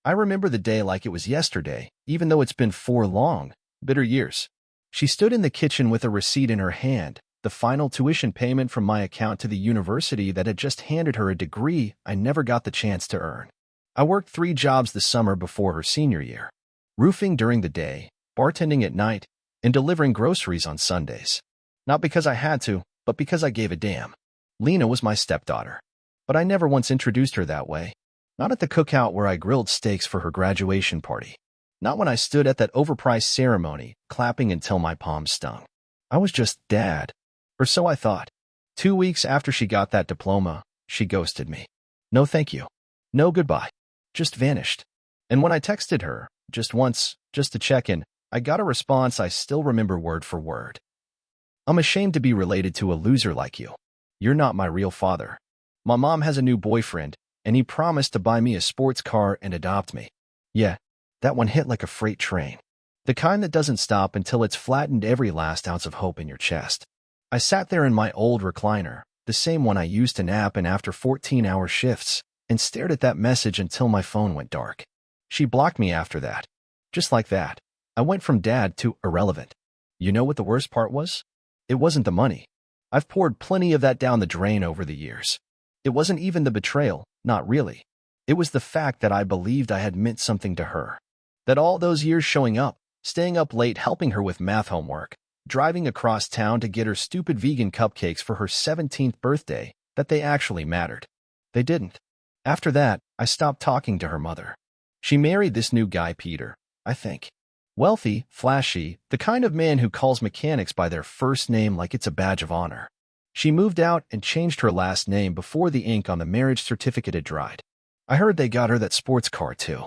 I remember the day like it was yesterday, even though it's been 4 long, bitter years. She stood in the kitchen with a receipt in her hand, the final tuition payment from my account to the university that had just handed her a degree I never got the chance to earn. I worked 3 jobs the summer before her senior year. Roofing during the day, bartending at night, and delivering groceries on Sundays. Not because I had to, but because I gave a damn. Lena was my stepdaughter. But I never once introduced her that way. Not at the cookout where I grilled steaks for her graduation party. Not when I stood at that overpriced ceremony, clapping until my palms stung. I was just Dad. Or so I thought. 2 weeks after she got that diploma, she ghosted me. No thank you. No goodbye. Just vanished. And when I texted her, just once, just to check in, I got a response I still remember word for word. I'm ashamed to be related to a loser like you. You're not my real father. My mom has a new boyfriend, and he promised to buy me a sports car and adopt me. Yeah, that one hit like a freight train. The kind that doesn't stop until it's flattened every last ounce of hope in your chest. I sat there in my old recliner, the same one I used to nap in after 14-hour shifts, and stared at that message until my phone went dark. She blocked me after that. Just like that, I went from Dad to irrelevant. You know what the worst part was? It wasn't the money. I've poured plenty of that down the drain over the years. It wasn't even the betrayal, not really. It was the fact that I believed I had meant something to her. That all those years showing up, staying up late helping her with math homework, driving across town to get her stupid vegan cupcakes for her 17th birthday, that they actually mattered. They didn't. After that, I stopped talking to her mother. She married this new guy, Peter, I think. Wealthy, flashy, the kind of man who calls mechanics by their first name like it's a badge of honor. She moved out and changed her last name before the ink on the marriage certificate had dried. I heard they got her that sports car too.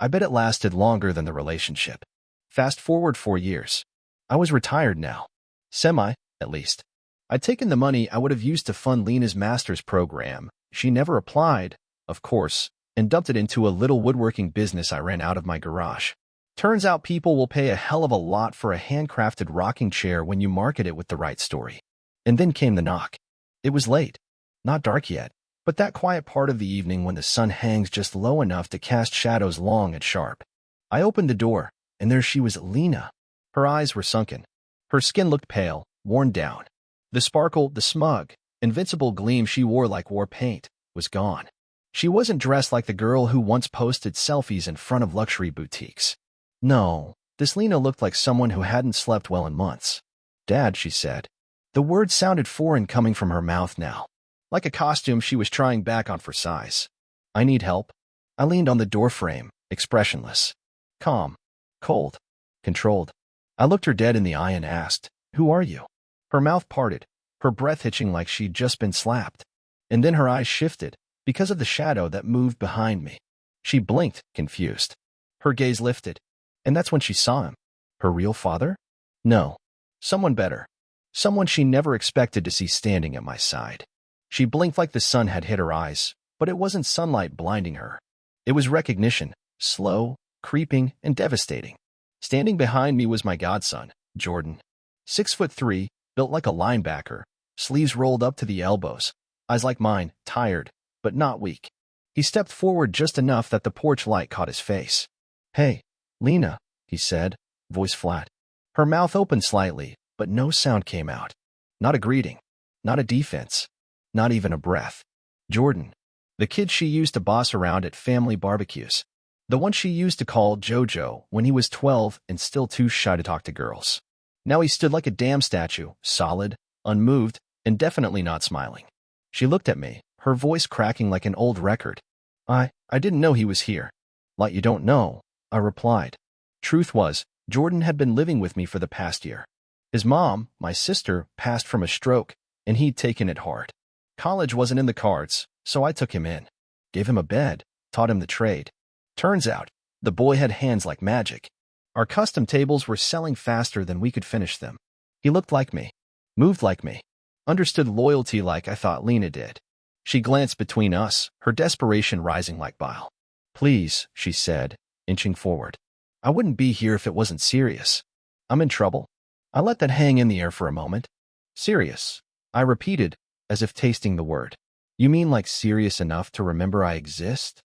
I bet it lasted longer than the relationship. Fast forward 4 years. I was retired now. Semi, at least. I'd taken the money I would have used to fund Lena's master's program. She never applied, of course, and dumped it into a little woodworking business I ran out of my garage. Turns out people will pay a hell of a lot for a handcrafted rocking chair when you market it with the right story. And then came the knock. It was late. Not dark yet, but that quiet part of the evening when the sun hangs just low enough to cast shadows long and sharp. I opened the door, and there she was, Lena. Her eyes were sunken. Her skin looked pale, worn down. The sparkle, the smug, invincible gleam she wore like war paint, was gone. She wasn't dressed like the girl who once posted selfies in front of luxury boutiques. No, this Lena looked like someone who hadn't slept well in months. Dad, she said. The words sounded foreign coming from her mouth now, like a costume she was trying back on for size. I need help. I leaned on the doorframe, expressionless. Calm. Cold. Controlled. I looked her dead in the eye and asked, "Who are you?" Her mouth parted, her breath hitching like she'd just been slapped. And then her eyes shifted, because of the shadow that moved behind me. She blinked, confused. Her gaze lifted. And that's when she saw him. Her real father? No. Someone better. Someone she never expected to see standing at my side. She blinked like the sun had hit her eyes, but it wasn't sunlight blinding her. It was recognition, slow, creeping, and devastating. Standing behind me was my godson, Jordan. 6'3", built like a linebacker, sleeves rolled up to the elbows, eyes like mine, tired, but not weak. He stepped forward just enough that the porch light caught his face. "Hey, Lena," he said, voice flat. Her mouth opened slightly, but no sound came out. Not a greeting, not a defense, not even a breath. Jordan, the kid she used to boss around at family barbecues. The one she used to call Jojo when he was 12 and still too shy to talk to girls. Now he stood like a damn statue, solid, unmoved, and definitely not smiling. She looked at me, her voice cracking like an old record. I didn't know he was here." "Like you don't know," I replied. Truth was, Jordan had been living with me for the past year. His mom, my sister, passed from a stroke, and he'd taken it hard. College wasn't in the cards, so I took him in. Gave him a bed, taught him the trade. Turns out, the boy had hands like magic. Our custom tables were selling faster than we could finish them. He looked like me, moved like me, understood loyalty like I thought Lena did. She glanced between us, her desperation rising like bile. "Please," she said, inching forward. "I wouldn't be here if it wasn't serious. I'm in trouble." I let that hang in the air for a moment. "Serious," I repeated, as if tasting the word. "You mean like serious enough to remember I exist?"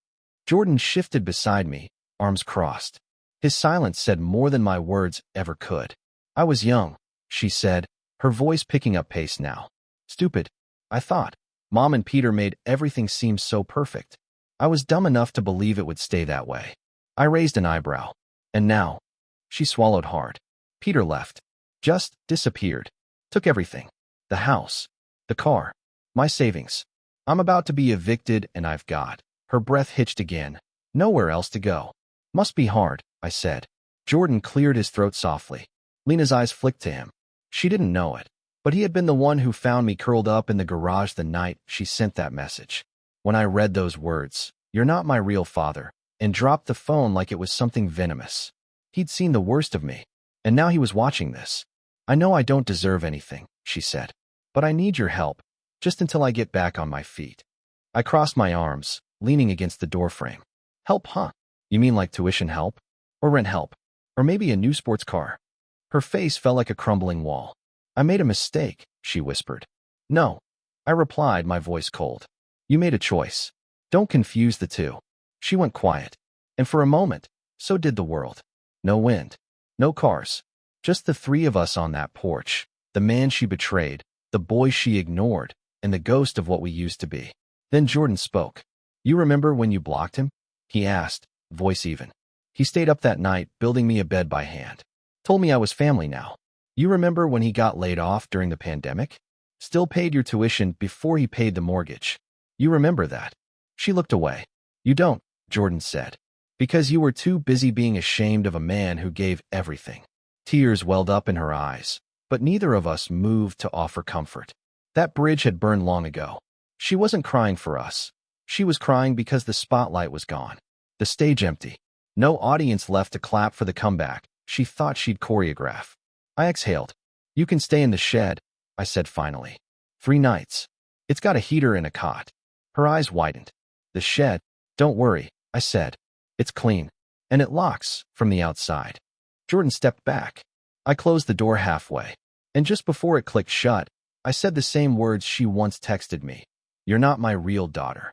Jordan shifted beside me, arms crossed. His silence said more than my words ever could. I was young, she said, her voice picking up pace now. Stupid, I thought. Mom and Peter made everything seem so perfect. I was dumb enough to believe it would stay that way. I raised an eyebrow. And now? She swallowed hard. Peter left. Just disappeared. Took everything. The house. The car. My savings. I'm about to be evicted and I've got. Her breath hitched again. Nowhere else to go. Must be hard, I said. Jordan cleared his throat softly. Lena's eyes flicked to him. She didn't know it, but he had been the one who found me curled up in the garage the night she sent that message. When I read those words, "You're not my real father," and dropped the phone like it was something venomous. He'd seen the worst of me, and now he was watching this. I know I don't deserve anything, she said, but I need your help, just until I get back on my feet. I crossed my arms, leaning against the doorframe. Help, huh? You mean like tuition help? Or rent help? Or maybe a new sports car? Her face felt like a crumbling wall. I made a mistake, she whispered. No, I replied, my voice cold. You made a choice. Don't confuse the two. She went quiet. And for a moment, so did the world. No wind. No cars. Just the three of us on that porch. The man she betrayed, the boy she ignored, and the ghost of what we used to be. Then Jordan spoke. You remember when you blocked him? He asked, voice even. He stayed up that night, building me a bed by hand. Told me I was family now. You remember when he got laid off during the pandemic? Still paid your tuition before he paid the mortgage. You remember that? She looked away. You don't, Jordan said. Because you were too busy being ashamed of a man who gave everything. Tears welled up in her eyes, but neither of us moved to offer comfort. That bridge had burned long ago. She wasn't crying for us. She was crying because the spotlight was gone. The stage empty. No audience left to clap for the comeback she thought she'd choreograph. I exhaled. You can stay in the shed, I said finally. 3 nights. It's got a heater and a cot. Her eyes widened. The shed? Don't worry, I said. It's clean. And it locks from the outside. Jordan stepped back. I closed the door halfway. And just before it clicked shut, I said the same words she once texted me. You're not my real daughter.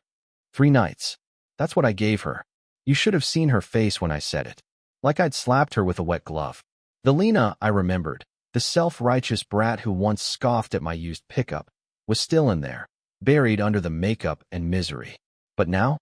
3 nights. That's what I gave her. You should have seen her face when I said it. Like I'd slapped her with a wet glove. The Lena I remembered, the self-righteous brat who once scoffed at my used pickup, was still in there, buried under the makeup and misery. But now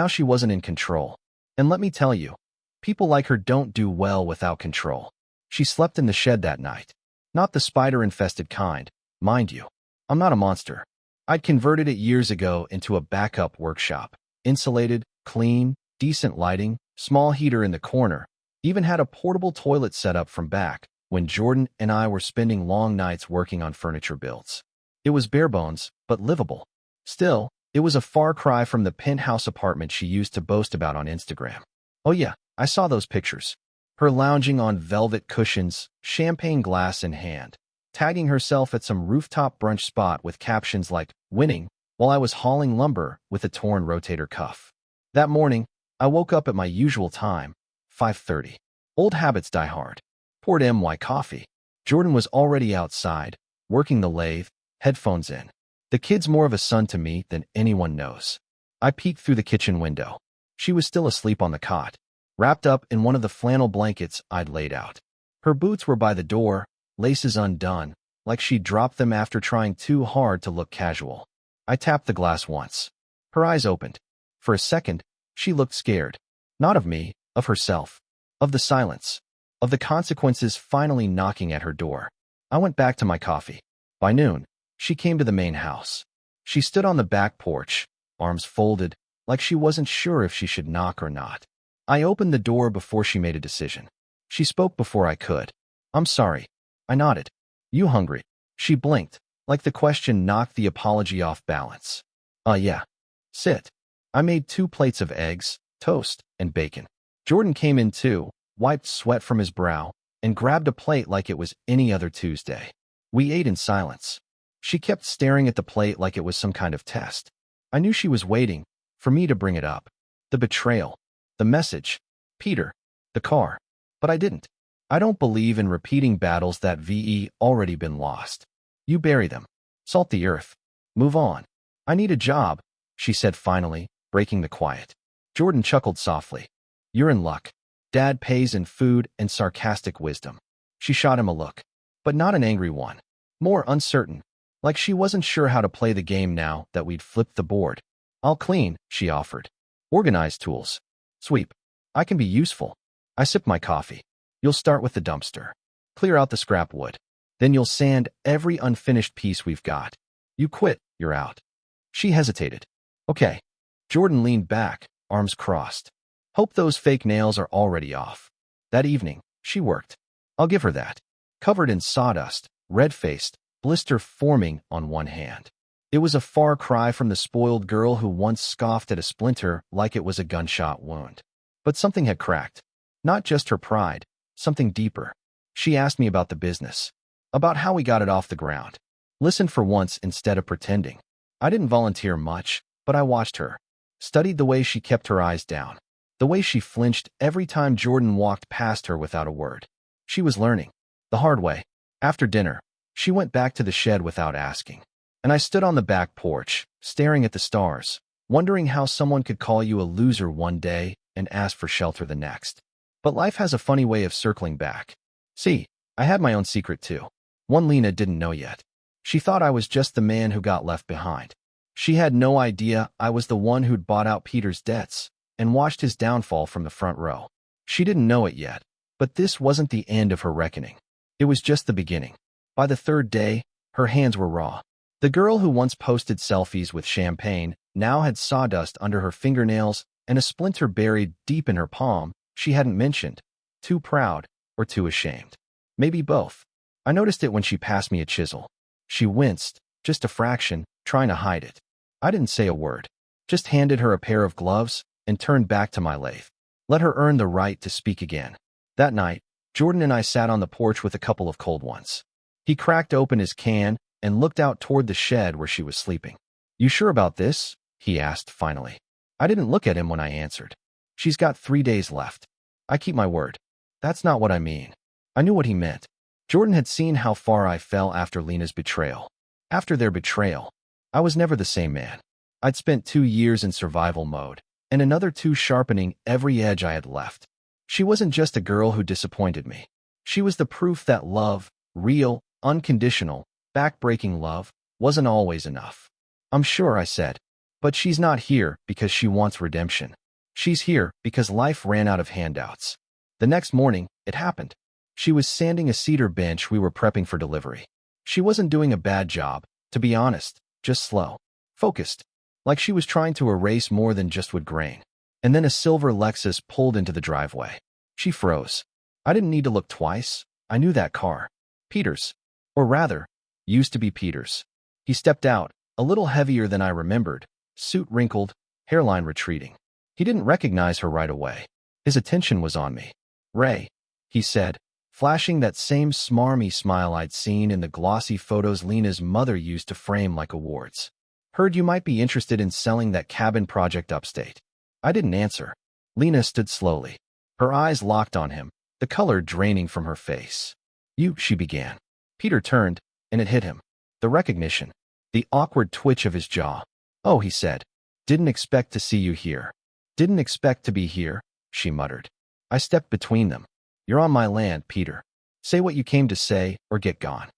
she wasn't in control. And let me tell you, people like her don't do well without control. She slept in the shed that night. Not the spider-infested kind, mind you. I'm not a monster. I'd converted it years ago into a backup workshop. Insulated, clean, decent lighting, small heater in the corner, even had a portable toilet set up from back when Jordan and I were spending long nights working on furniture builds. It was bare bones, but livable. Still, it was a far cry from the penthouse apartment she used to boast about on Instagram. Oh yeah, I saw those pictures. Her lounging on velvet cushions, champagne glass in hand, tagging herself at some rooftop brunch spot with captions like, winning, while I was hauling lumber with a torn rotator cuff. That morning, I woke up at my usual time, 5:30. Old habits die hard. Poured MY coffee. Jordan was already outside, working the lathe, headphones in. The kid's more of a son to me than anyone knows. I peeked through the kitchen window. She was still asleep on the cot, wrapped up in one of the flannel blankets I'd laid out. Her boots were by the door, laces undone, like she'd dropped them after trying too hard to look casual. I tapped the glass once. Her eyes opened. For a second, she looked scared. Not of me, of herself. Of the silence. Of the consequences finally knocking at her door. I went back to my coffee. By noon, she came to the main house. She stood on the back porch, arms folded, like she wasn't sure if she should knock or not. I opened the door before she made a decision. She spoke before I could. I'm sorry. I nodded. You hungry? She blinked, like the question knocked the apology off balance. Yeah. Sit. I made 2 plates of eggs, toast, and bacon. Jordan came in too, wiped sweat from his brow, and grabbed a plate like it was any other Tuesday. We ate in silence. She kept staring at the plate like it was some kind of test. I knew she was waiting for me to bring it up. The betrayal. The message. Peter. The car. But I didn't. I don't believe in repeating battles that VE already been lost. You bury them. Salt the earth. Move on. I need a job, she said finally, breaking the quiet. Jordan chuckled softly. You're in luck. Dad pays in food and sarcastic wisdom. She shot him a look, but not an angry one. More uncertain, like she wasn't sure how to play the game now that we'd flipped the board. I'll clean, she offered. Organize tools. Sweep. I can be useful. I sipped my coffee. You'll start with the dumpster. Clear out the scrap wood. Then you'll sand every unfinished piece we've got. You quit, you're out. She hesitated. Okay. Jordan leaned back, arms crossed. Hope those fake nails are already off. That evening, she worked. I'll give her that. Covered in sawdust, red-faced, blister forming on one hand. It was a far cry from the spoiled girl who once scoffed at a splinter like it was a gunshot wound. But something had cracked. Not just her pride, something deeper. She asked me about the business, about how we got it off the ground. Listened for once instead of pretending. I didn't volunteer much, but I watched her. Studied the way she kept her eyes down. The way she flinched every time Jordan walked past her without a word. She was learning. The hard way. After dinner, she went back to the shed without asking. And I stood on the back porch, staring at the stars, wondering how someone could call you a loser one day and ask for shelter the next. But life has a funny way of circling back. See, I had my own secret too. One Lena didn't know yet. She thought I was just the man who got left behind. She had no idea I was the one who'd bought out Peter's debts and watched his downfall from the front row. She didn't know it yet, but this wasn't the end of her reckoning. It was just the beginning. By the third day, her hands were raw. The girl who once posted selfies with champagne now had sawdust under her fingernails and a splinter buried deep in her palm she hadn't mentioned. Too proud or too ashamed. Maybe both. I noticed it when she passed me a chisel. She winced, just a fraction, trying to hide it. I didn't say a word. Just handed her a pair of gloves and turned back to my lathe. Let her earn the right to speak again. That night, Jordan and I sat on the porch with a couple of cold ones. He cracked open his can and looked out toward the shed where she was sleeping. You sure about this? He asked finally. I didn't look at him when I answered. She's got 3 days left. I keep my word. That's not what I mean. I knew what he meant. Jordan had seen how far I fell after Lena's betrayal. After their betrayal, I was never the same man. I'd spent 2 years in survival mode, and another 2 sharpening every edge I had left. She wasn't just a girl who disappointed me. She was the proof that love, real, unconditional, back-breaking love, wasn't always enough. I'm sure, I said. But she's not here because she wants redemption. She's here because life ran out of handouts. The next morning, it happened. She was sanding a cedar bench we were prepping for delivery. She wasn't doing a bad job, to be honest, just slow. Focused. Like she was trying to erase more than just wood grain. And then a silver Lexus pulled into the driveway. She froze. I didn't need to look twice. I knew that car. Peter's. Or rather, used to be Peter's. He stepped out, a little heavier than I remembered, suit wrinkled, hairline retreating. He didn't recognize her right away. His attention was on me. Ray, he said, flashing that same smarmy smile I'd seen in the glossy photos Lena's mother used to frame like awards. Heard you might be interested in selling that cabin project upstate. I didn't answer. Lena stood slowly. Her eyes locked on him, the color draining from her face. You, she began. Peter turned, and it hit him. The recognition. The awkward twitch of his jaw. Oh, he said. Didn't expect to see you here. Didn't expect to be here, she muttered. I stepped between them. You're on my land, Peter. Say what you came to say, or get gone.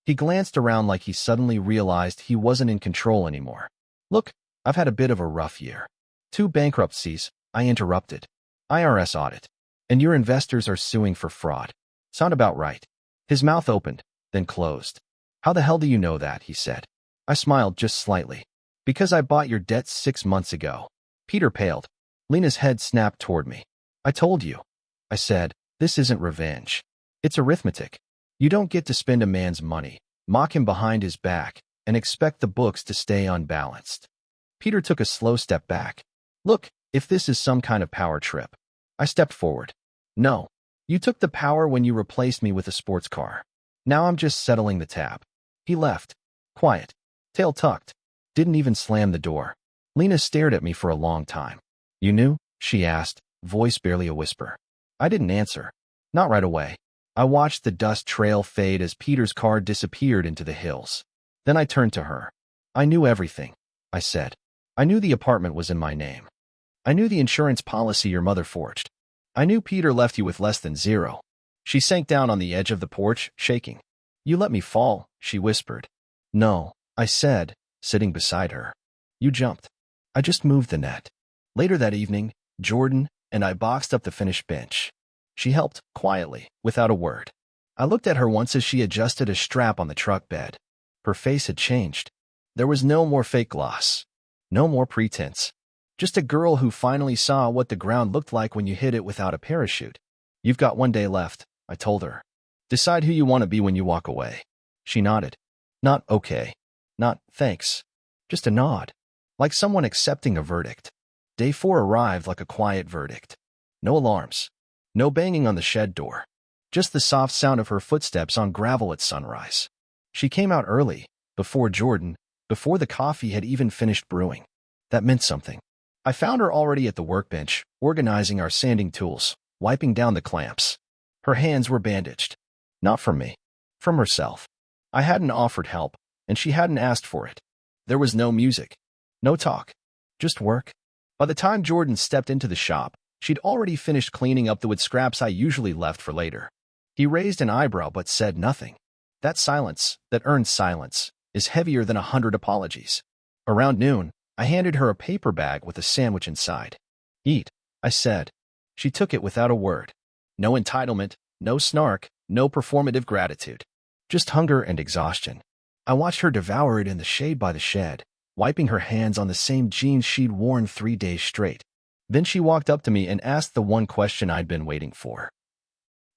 He glanced around like he suddenly realized he wasn't in control anymore. Look, I've had a bit of a rough year. 2 bankruptcies, I interrupted. IRS audit. And your investors are suing for fraud. Sound about right. His mouth opened, then closed. How the hell do you know that, he said. I smiled just slightly. Because I bought your debts 6 months ago. Peter paled. Lena's head snapped toward me. I told you. I said, this isn't revenge. It's arithmetic. You don't get to spend a man's money, mock him behind his back, and expect the books to stay unbalanced. Peter took a slow step back. Look, if this is some kind of power trip. I stepped forward. No. You took the power when you replaced me with a sports car. Now I'm just settling the tab. He left. Quiet. Tail tucked. Didn't even slam the door. Lena stared at me for a long time. You knew? She asked, voice barely a whisper. I didn't answer. Not right away. I watched the dust trail fade as Peter's car disappeared into the hills. Then I turned to her. I knew everything, I said. I knew the apartment was in my name. I knew the insurance policy your mother forged. I knew Peter left you with less than zero. She sank down on the edge of the porch, shaking. You let me fall, she whispered. No, I said, sitting beside her. You jumped. I just moved the net. Later that evening, Jordan and I boxed up the finished bench. She helped, quietly, without a word. I looked at her once as she adjusted a strap on the truck bed. Her face had changed. There was no more fake gloss. No more pretense. Just a girl who finally saw what the ground looked like when you hit it without a parachute. You've got 1 day left, I told her. Decide who you want to be when you walk away. She nodded. Not okay. Not thanks. Just a nod. Like someone accepting a verdict. Day 4 arrived like a quiet verdict. No alarms. No banging on the shed door. Just the soft sound of her footsteps on gravel at sunrise. She came out early, before Jordan, before the coffee had even finished brewing. That meant something. I found her already at the workbench, organizing our sanding tools, wiping down the clamps. Her hands were bandaged. Not from me. From herself. I hadn't offered help, and she hadn't asked for it. There was no music. No talk. Just work. By the time Jordan stepped into the shop, she'd already finished cleaning up the wood scraps I usually left for later. He raised an eyebrow but said nothing. That silence, that earned silence, is heavier than 100 apologies. Around noon, I handed her a paper bag with a sandwich inside. Eat, I said. She took it without a word. No entitlement, no snark, no performative gratitude. Just hunger and exhaustion. I watched her devour it in the shade by the shed, wiping her hands on the same jeans she'd worn 3 days straight. Then she walked up to me and asked the one question I'd been waiting for.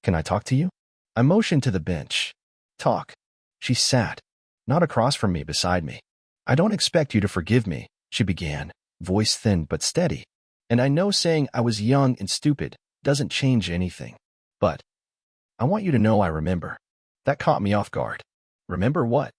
Can I talk to you? I motioned to the bench. Talk. She sat, not across from me, beside me. I don't expect you to forgive me, she began, voice thin but steady. And I know saying I was young and stupid doesn't change anything. But I want you to know I remember. That caught me off guard. Remember what?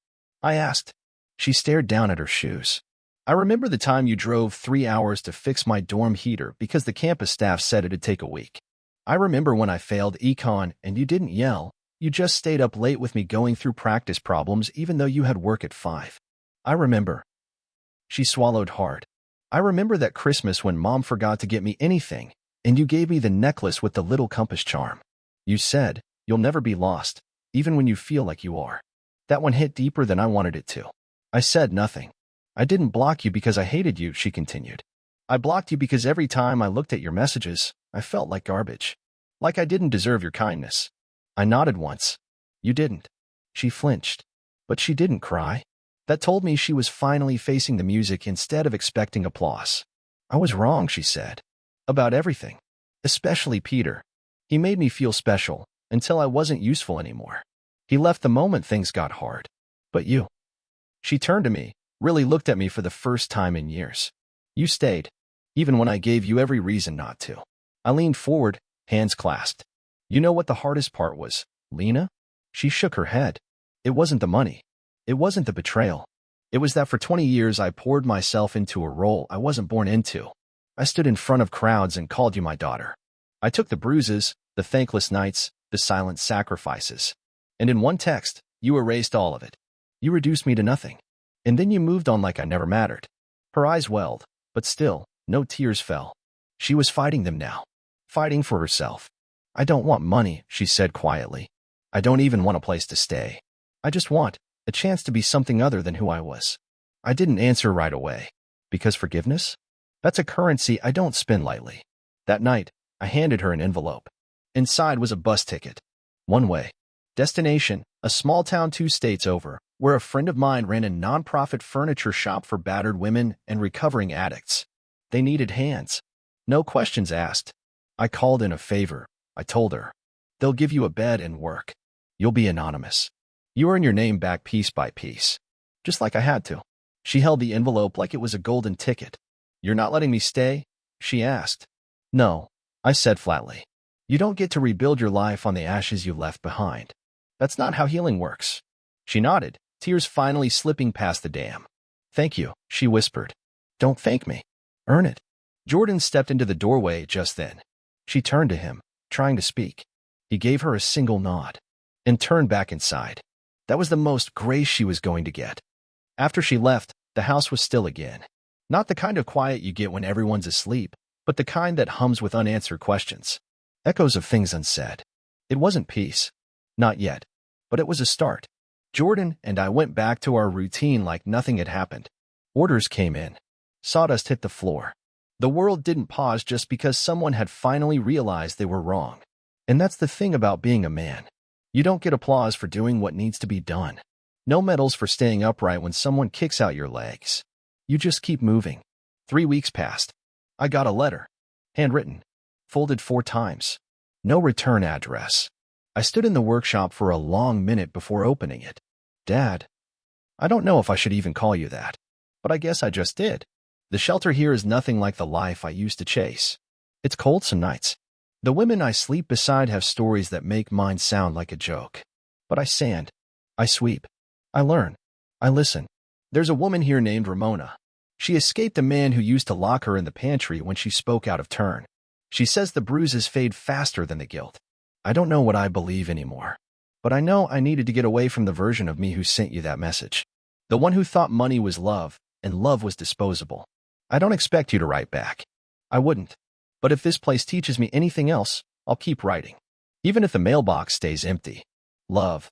I asked. She stared down at her shoes. I remember the time you drove 3 hours to fix my dorm heater because the campus staff said it'd take a week. I remember when I failed econ and you didn't yell. You just stayed up late with me going through practice problems even though you had work at 5. I remember. She swallowed hard. I remember that Christmas when Mom forgot to get me anything, and you gave me the necklace with the little compass charm. You said, you'll never be lost, even when you feel like you are. That one hit deeper than I wanted it to. I said nothing. I didn't block you because I hated you, she continued. I blocked you because every time I looked at your messages, I felt like garbage. Like I didn't deserve your kindness. I nodded once. You didn't. She flinched. But she didn't cry. That told me she was finally facing the music instead of expecting applause. I was wrong, she said. About everything. Especially Peter. He made me feel special, until I wasn't useful anymore. He left the moment things got hard. But you. She turned to me, really looked at me for the first time in years. You stayed, even when I gave you every reason not to. I leaned forward, hands clasped. You know what the hardest part was, Lena? She shook her head. It wasn't the money. It wasn't the betrayal. It was that for 20 years I poured myself into a role I wasn't born into. I stood in front of crowds and called you my daughter. I took the bruises, the thankless nights, the silent sacrifices. And in one text, you erased all of it. You reduced me to nothing. And then you moved on like I never mattered. Her eyes welled, but still, no tears fell. She was fighting them now. Fighting for herself. I don't want money, she said quietly. I don't even want a place to stay. I just want a chance to be something other than who I was. I didn't answer right away. Because forgiveness? That's a currency I don't spend lightly. That night, I handed her an envelope. Inside was a bus ticket. One way. Destination, a small town 2 states over, where a friend of mine ran a nonprofit furniture shop for battered women and recovering addicts. They needed hands. No questions asked. I called in a favor, I told her. They'll give you a bed and work. You'll be anonymous. You earn your name back piece by piece. Just like I had to. She held the envelope like it was a golden ticket. You're not letting me stay? She asked. No, I said flatly. You don't get to rebuild your life on the ashes you left behind. That's not how healing works. She nodded, tears finally slipping past the dam. Thank you, she whispered. Don't thank me. Earn it. Jordan stepped into the doorway just then. She turned to him, trying to speak. He gave her a single nod and turned back inside. That was the most grace she was going to get. After she left, the house was still again. Not the kind of quiet you get when everyone's asleep, but the kind that hums with unanswered questions. Echoes of things unsaid. It wasn't peace. Not yet. But it was a start. Jordan and I went back to our routine like nothing had happened. Orders came in. Sawdust hit the floor. The world didn't pause just because someone had finally realized they were wrong. And that's the thing about being a man. You don't get applause for doing what needs to be done. No medals for staying upright when someone kicks out your legs. You just keep moving. 3 weeks passed. I got a letter. Handwritten. Folded 4 times. No return address. I stood in the workshop for a long minute before opening it. Dad. I don't know if I should even call you that. But I guess I just did. The shelter here is nothing like the life I used to chase. It's cold some nights. The women I sleep beside have stories that make mine sound like a joke. But I sand. I sweep. I learn. I listen. There's a woman here named Ramona. She escaped a man who used to lock her in the pantry when she spoke out of turn. She says the bruises fade faster than the guilt. I don't know what I believe anymore. But I know I needed to get away from the version of me who sent you that message. The one who thought money was love, and love was disposable. I don't expect you to write back. I wouldn't. But if this place teaches me anything else, I'll keep writing. Even if the mailbox stays empty. Love.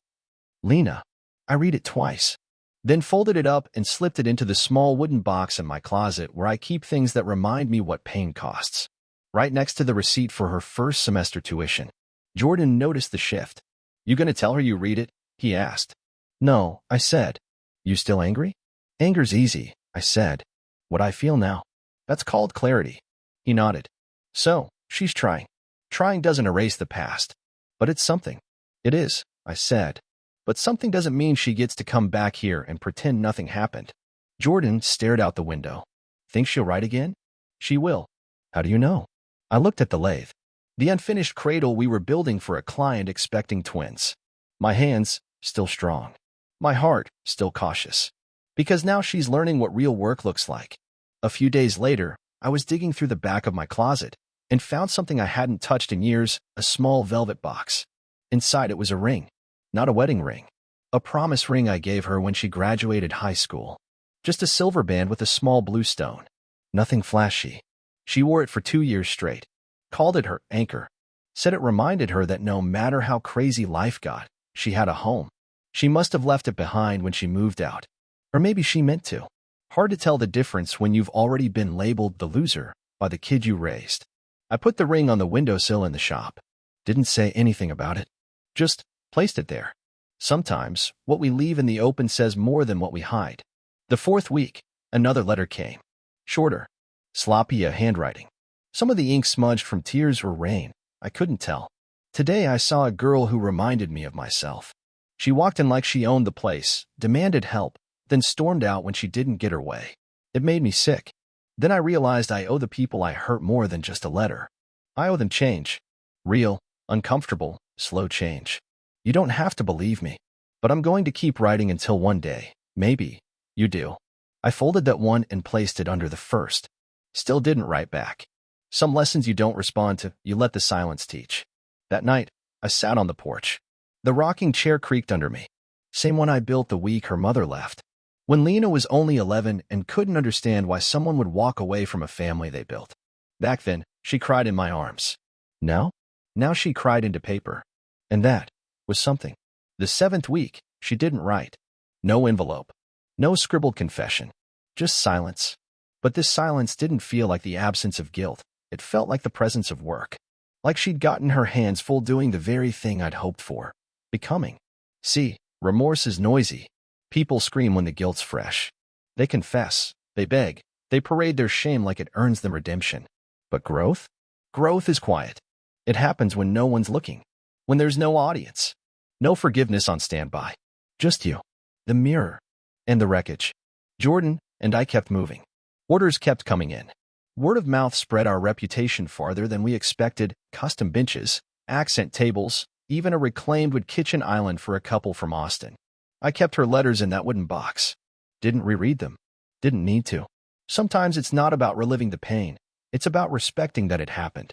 Lena. I read it twice. Then folded it up and slipped it into the small wooden box in my closet where I keep things that remind me what pain costs. Right next to the receipt for her first semester tuition. Jordan noticed the shift. You gonna tell her you read it? He asked. No, I said. You still angry? Anger's easy, I said. What I feel now. That's called clarity. He nodded. So, she's trying. Trying doesn't erase the past. But it's something. It is, I said. But something doesn't mean she gets to come back here and pretend nothing happened. Jordan stared out the window. Think she'll write again? She will. How do you know? I looked at the lathe. The unfinished cradle we were building for a client expecting twins. My hands, still strong. My heart, still cautious. Because now she's learning what real work looks like. A few days later, I was digging through the back of my closet and found something I hadn't touched in years, a small velvet box. Inside it was a ring. Not a wedding ring. A promise ring I gave her when she graduated high school. Just a silver band with a small blue stone. Nothing flashy. She wore it for 2 years straight. Called it her anchor. Said it reminded her that no matter how crazy life got, she had a home. She must have left it behind when she moved out. Or maybe she meant to. Hard to tell the difference when you've already been labeled the loser by the kid you raised. I put the ring on the windowsill in the shop. Didn't say anything about it. Just placed it there. Sometimes, what we leave in the open says more than what we hide. The 4th week, another letter came. Shorter. Sloppier handwriting. Some of the ink smudged from tears or rain. I couldn't tell. Today I saw a girl who reminded me of myself. She walked in like she owned the place, demanded help, then stormed out when she didn't get her way. It made me sick. Then I realized I owe the people I hurt more than just a letter. I owe them change. Real, uncomfortable, slow change. You don't have to believe me. But I'm going to keep writing until one day, maybe, you do. I folded that one and placed it under the first. Still didn't write back. Some lessons you don't respond to, you let the silence teach. That night, I sat on the porch. The rocking chair creaked under me. Same one I built the week her mother left. When Lena was only 11 and couldn't understand why someone would walk away from a family they built. Back then, she cried in my arms. Now? Now she cried into paper. And that was something. The 7th week, she didn't write. No envelope. No scribbled confession. Just silence. But this silence didn't feel like the absence of guilt. It felt like the presence of work. Like she'd gotten her hands full doing the very thing I'd hoped for. Becoming. See, remorse is noisy. People scream when the guilt's fresh. They confess. They beg. They parade their shame like it earns them redemption. But growth? Growth is quiet. It happens when no one's looking. When there's no audience. No forgiveness on standby. Just you. The mirror. And the wreckage. Jordan and I kept moving. Orders kept coming in. Word of mouth spread our reputation farther than we expected. Custom benches, accent tables, even a reclaimed wood kitchen island for a couple from Austin. I kept her letters in that wooden box. Didn't reread them. Didn't need to. Sometimes it's not about reliving the pain. It's about respecting that it happened.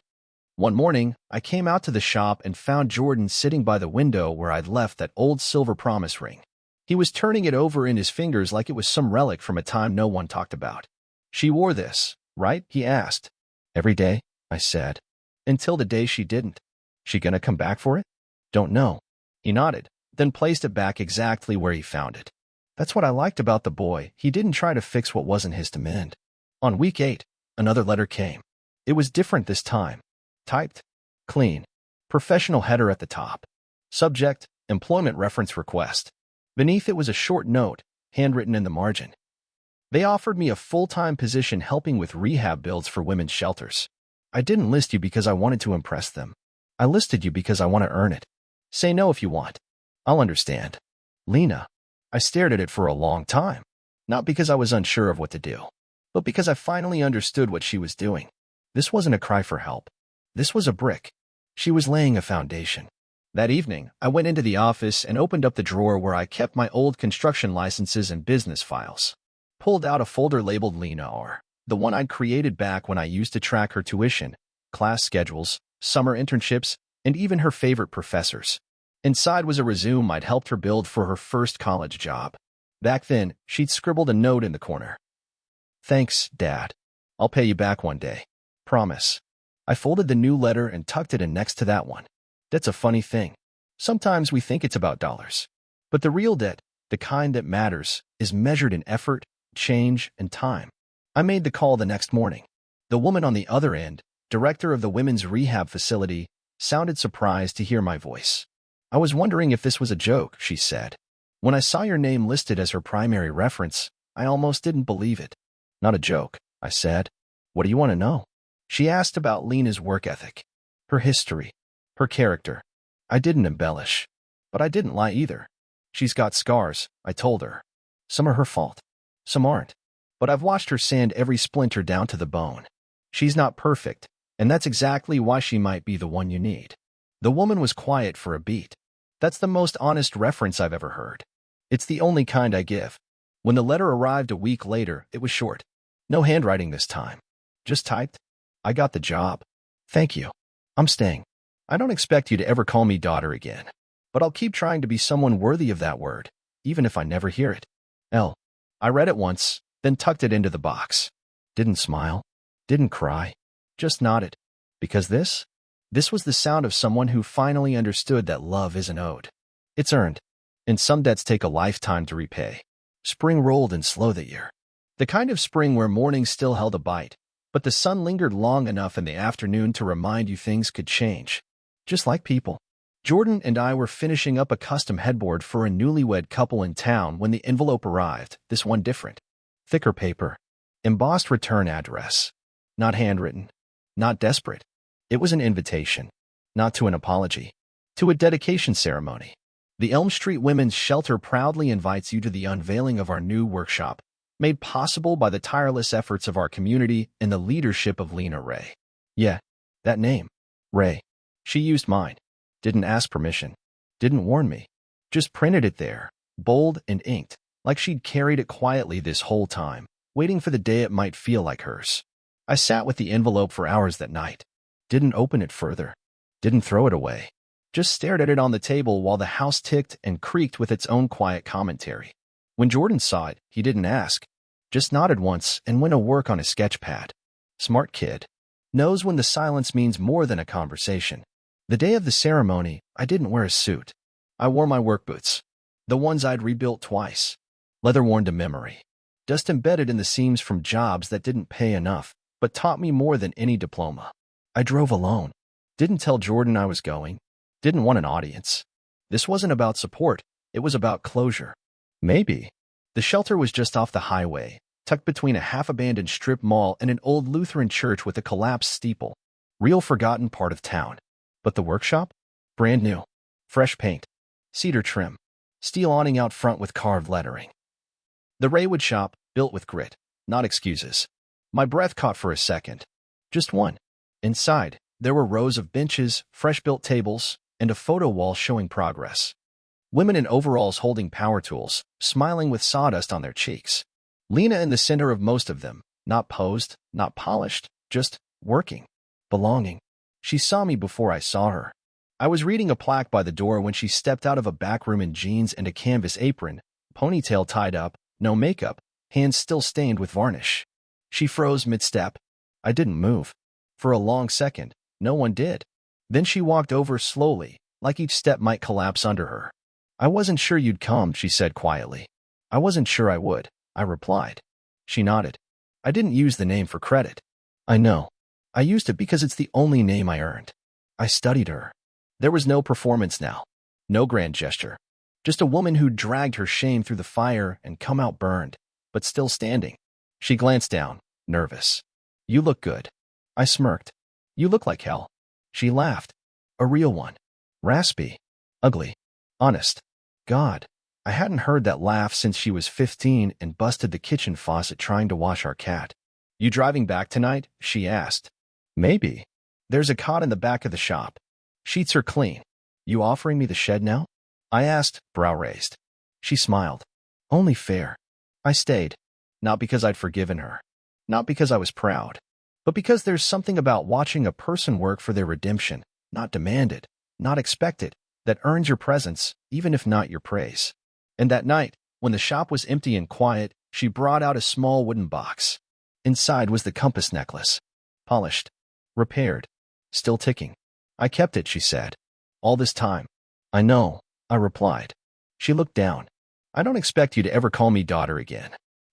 One morning, I came out to the shop and found Jordan sitting by the window where I'd left that old silver promise ring. He was turning it over in his fingers like it was some relic from a time no one talked about. She wore this, right? He asked. Every day, I said. Until the day she didn't. She gonna come back for it? Don't know. He nodded, then placed it back exactly where he found it. That's what I liked about the boy. He didn't try to fix what wasn't his to mend. On week 8, another letter came. It was different this time. Typed, clean, professional header at the top. Subject, employment reference request. Beneath it was a short note, handwritten in the margin. They offered me a full-time position helping with rehab builds for women's shelters. I didn't list you because I wanted to impress them. I listed you because I want to earn it. Say no if you want. I'll understand. Lena. I stared at it for a long time. Not because I was unsure of what to do, but because I finally understood what she was doing. This wasn't a cry for help. This was a brick. She was laying a foundation. That evening, I went into the office and opened up the drawer where I kept my old construction licenses and business files. Pulled out a folder labeled Lena R., the one I'd created back when I used to track her tuition, class schedules, summer internships, and even her favorite professors. Inside was a resume I'd helped her build for her first college job. Back then, she'd scribbled a note in the corner. Thanks, Dad. I'll pay you back one day. Promise. I folded the new letter and tucked it in next to that one. That's a funny thing. Sometimes we think it's about dollars. But the real debt, the kind that matters, is measured in effort, change, and time. I made the call the next morning. The woman on the other end, director of the women's rehab facility, sounded surprised to hear my voice. I was wondering if this was a joke, she said. When I saw your name listed as her primary reference, I almost didn't believe it. Not a joke, I said. What do you want to know? She asked about Lena's work ethic, her history, her character. I didn't embellish, but I didn't lie either. She's got scars, I told her. Some are her fault, some aren't. But I've watched her sand every splinter down to the bone. She's not perfect, and that's exactly why she might be the one you need. The woman was quiet for a beat. That's the most honest reference I've ever heard. It's the only kind I give. When the letter arrived a week later, it was short. No handwriting this time. Just typed. I got the job. Thank you. I'm staying. I don't expect you to ever call me daughter again, but I'll keep trying to be someone worthy of that word, even if I never hear it. L. I read it once, then tucked it into the box. Didn't smile. Didn't cry. Just nodded. Because this was the sound of someone who finally understood that love isn't owed. It's earned. And some debts take a lifetime to repay. Spring rolled in slow that year. The kind of spring where mornings still held a bite, but the sun lingered long enough in the afternoon to remind you things could change. Just like people. Jordan and I were finishing up a custom headboard for a newlywed couple in town when the envelope arrived, this one different. Thicker paper. Embossed return address. Not handwritten. Not desperate. It was an invitation. Not to an apology. To a dedication ceremony. The Elm Street Women's Shelter proudly invites you to the unveiling of our new workshop, made possible by the tireless efforts of our community and the leadership of Lena Ray. Yeah, that name. Ray. She used mine. Didn't ask permission. Didn't warn me. Just printed it there, bold and inked, like she'd carried it quietly this whole time, waiting for the day it might feel like hers. I sat with the envelope for hours that night. Didn't open it further. Didn't throw it away. Just stared at it on the table while the house ticked and creaked with its own quiet commentary. When Jordan saw it, he didn't ask. Just nodded once and went to work on his sketch pad. Smart kid. Knows when the silence means more than a conversation. The day of the ceremony, I didn't wear a suit. I wore my work boots. The ones I'd rebuilt twice. Leather worn to memory. Dust embedded in the seams from jobs that didn't pay enough, but taught me more than any diploma. I drove alone. Didn't tell Jordan I was going. Didn't want an audience. This wasn't about support. It was about closure. Maybe. The shelter was just off the highway, tucked between a half-abandoned strip mall and an old Lutheran church with a collapsed steeple. Real forgotten part of town. But the workshop? Brand new. Fresh paint. Cedar trim. Steel awning out front with carved lettering. The Raywood shop, built with grit. Not excuses. My breath caught for a second. Just one. Inside, there were rows of benches, fresh-built tables, and a photo wall showing progress. Women in overalls holding power tools, smiling with sawdust on their cheeks. Lena in the center of most of them, not posed, not polished, just working, belonging. She saw me before I saw her. I was reading a plaque by the door when she stepped out of a back room in jeans and a canvas apron, ponytail tied up, no makeup, hands still stained with varnish. She froze mid-step. I didn't move. For a long second, no one did. Then she walked over slowly, like each step might collapse under her. I wasn't sure you'd come, she said quietly. I wasn't sure I would, I replied. She nodded. I didn't use the name for credit. I know. I used it because it's the only name I earned. I studied her. There was no performance now. No grand gesture. Just a woman who dragged her shame through the fire and come out burned, but still standing. She glanced down, nervous. You look good. I smirked. You look like hell. She laughed. A real one. Raspy. Ugly. Honest. God. I hadn't heard that laugh since she was 15 and busted the kitchen faucet trying to wash our cat. You driving back tonight? She asked. Maybe. There's a cot in the back of the shop. Sheets are clean. You offering me the shed now? I asked, brow raised. She smiled. Only fair. I stayed. Not because I'd forgiven her. Not because I was proud. But because there's something about watching a person work for their redemption, not demanded, not expected, that earns your presence, even if not your praise. And that night, when the shop was empty and quiet, she brought out a small wooden box. Inside was the compass necklace. Polished. Repaired. Still ticking. I kept it, she said. All this time. I know, I replied. She looked down. I don't expect you to ever call me daughter again.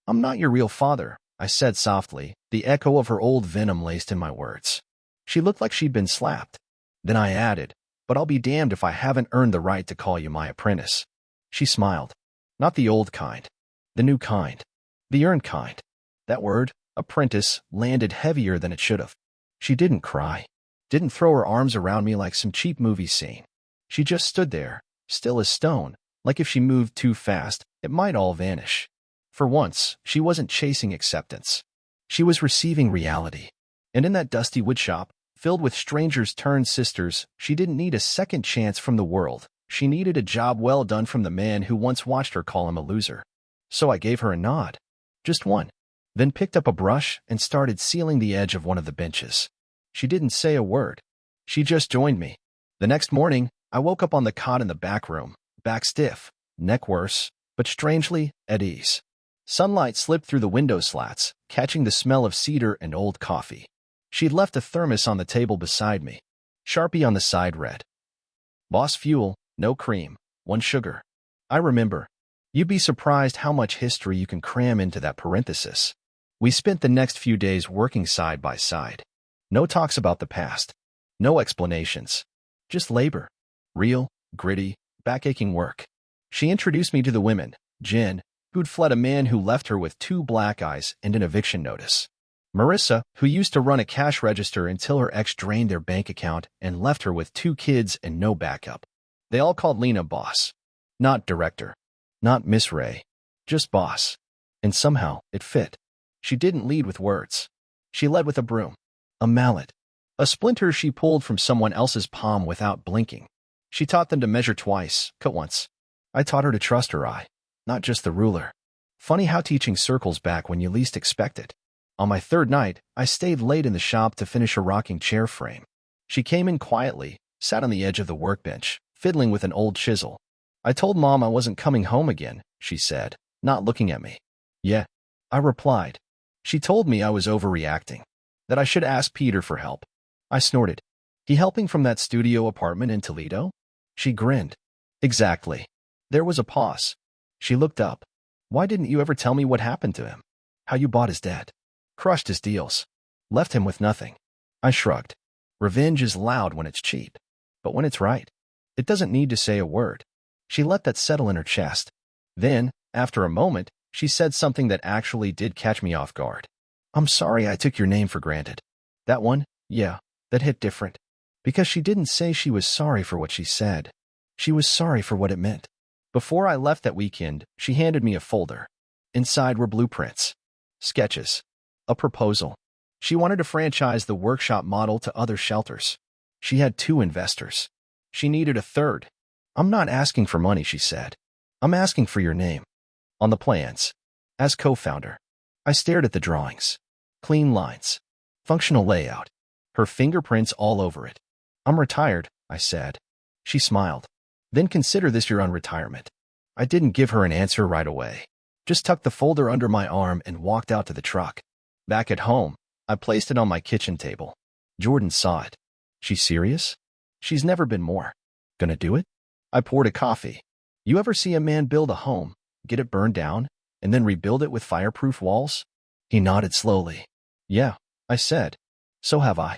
I'm not your real father, I said softly, the echo of her old venom laced in my words. She looked like she'd been slapped. Then I added, but I'll be damned if I haven't earned the right to call you my apprentice. She smiled. Not the old kind. The new kind. The earned kind. That word, apprentice, landed heavier than it should have. She didn't cry. Didn't throw her arms around me like some cheap movie scene. She just stood there, still as stone, like if she moved too fast, it might all vanish. For once, she wasn't chasing acceptance. She was receiving reality. And in that dusty woodshop, filled with strangers turned sisters, she didn't need a second chance from the world. She needed a job well done from the man who once watched her call him a loser. So I gave her a nod. Just one. Then picked up a brush and started sealing the edge of one of the benches. She didn't say a word. She just joined me. The next morning, I woke up on the cot in the back room, back stiff, neck worse, but strangely at ease. Sunlight slipped through the window slats, catching the smell of cedar and old coffee. She'd left a thermos on the table beside me. Sharpie on the side read, Boss Fuel, no cream, 1 sugar. I remember. You'd be surprised how much history you can cram into that parenthesis. We spent the next few days working side by side. No talks about the past. No explanations. Just labor. Real, gritty, back-aching work. She introduced me to the women, Jen, who'd fled a man who left her with 2 black eyes and an eviction notice. Marissa, who used to run a cash register until her ex drained their bank account and left her with 2 kids and no backup. They all called Lena boss. Not director. Not Miss Ray. Just boss. And somehow, it fit. She didn't lead with words. She led with a broom. A mallet. A splinter she pulled from someone else's palm without blinking. She taught them to measure twice, cut once. I taught her to trust her eye, not just the ruler. Funny how teaching circles back when you least expect it. On my 3rd night, I stayed late in the shop to finish a rocking chair frame. She came in quietly, sat on the edge of the workbench, fiddling with an old chisel. I told Mom I wasn't coming home again, she said, not looking at me. Yeah, I replied. She told me I was overreacting, that I should ask Peter for help. I snorted. He helping from that studio apartment in Toledo? She grinned. Exactly. There was a pause. She looked up. Why didn't you ever tell me what happened to him? How you bought his debt? Crushed his deals. Left him with nothing. I shrugged. Revenge is loud when it's cheap. But when it's right, it doesn't need to say a word. She let that settle in her chest. Then, after a moment, she said something that actually did catch me off guard. I'm sorry I took your name for granted. That one? Yeah, that hit different. Because she didn't say she was sorry for what she said. She was sorry for what it meant. Before I left that weekend, she handed me a folder. Inside were blueprints. Sketches. A proposal. She wanted to franchise the workshop model to other shelters. She had 2 investors. She needed a 3rd. I'm not asking for money, she said. I'm asking for your name. On the plans. As co-founder. I stared at the drawings. Clean lines. Functional layout. Her fingerprints all over it. I'm retired, I said. She smiled. Then consider this your own retirement. I didn't give her an answer right away. Just tucked the folder under my arm and walked out to the truck. Back at home, I placed it on my kitchen table. Jordan saw it. She's serious? She's never been more. Gonna do it? I poured a coffee. You ever see a man build a home, get it burned down, and then rebuild it with fireproof walls? He nodded slowly. Yeah, I said. So have I.